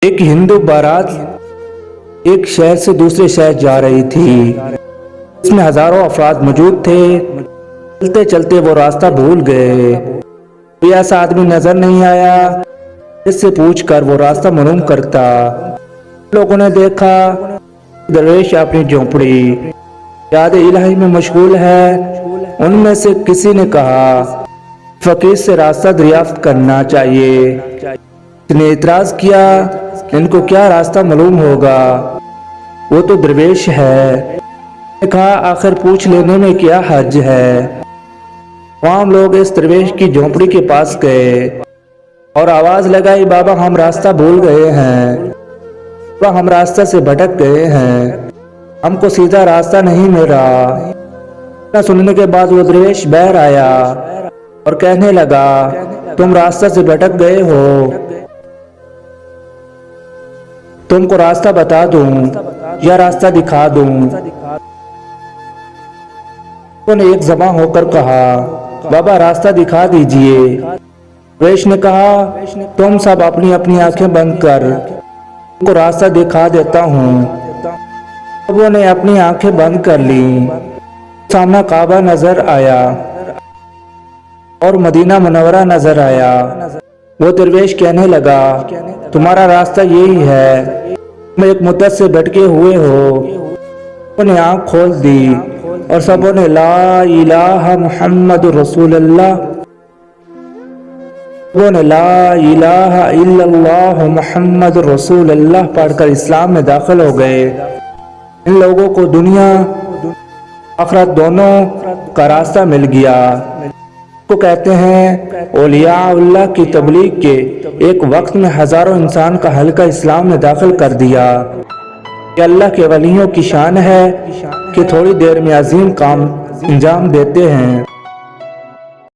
ایک ہندو بارات ایک شہر سے دوسرے شہر جا رہی تھی۔ اس میں ہزاروں افراد موجود تھے۔ چلتے چلتے وہ راستہ بھول گئے۔ کوئی ایسا آدمی نظر نہیں آیا جس سے پوچھ کر وہ راستہ معلوم کرتا۔ لوگوں نے دیکھا درویش اپنی جھونپڑی یاد الہی میں مشغول ہے۔ ان میں سے کسی نے کہا فقیر سے راستہ دریافت کرنا چاہیے۔ اس نے اعتراض کیا ان کو کیا راستہ معلوم ہوگا، وہ تو درویش ہے۔ نے کہا آخر پوچھ لینے میں کیا حرج ہے۔ تمام لوگ اس درویش کی جھونپڑی کے پاس گئے اور آواز لگائی بابا ہم راستہ بھول گئے ہیں، بابا ہم راستہ سے بھٹک گئے ہیں، ہم کو سیدھا راستہ نہیں مل رہا۔ سننے کے بعد وہ درویش باہر آیا اور کہنے لگا تم راستہ سے بھٹک گئے ہو، تم کو راستہ بتا دوں یا راستہ دکھا دوں؟ انہوں نے ایک زباں ہو کر کہا بابا راستہ دکھا دیجئے۔ درویش نے کہا تم سب اپنی اپنی آنکھیں بند کر تم کو راستہ دکھا دیتا ہوں۔ سبوں نے اپنی آنکھیں بند کر لیں۔ سامنے کعبہ نظر آیا اور مدینہ منورہ نظر آیا۔ وہ درویش کہنے لگا تمہارا راستہ یہی ہے، تم ایک مدت سے بھٹکے ہوئے ہو۔ انہوں نے آنکھ کھول دی اور سبوں نے لا الہ محمد رسول اللہ، سبوں نے لا الہ الا اللہ محمد رسول اللہ پڑھ کر اسلام میں داخل ہو گئے۔ ان لوگوں کو دنیا آخرت دونوں کا راستہ مل گیا۔ کو کہتے ہیں اولیاء اللہ کی تبلیغ کے ایک وقت میں ہزاروں انسان کا حلقہ اسلام میں داخل کر دیا۔ یہ اللہ کے ولیوں کی شان ہے کہ تھوڑی دیر میں عظیم کام انجام دیتے ہیں۔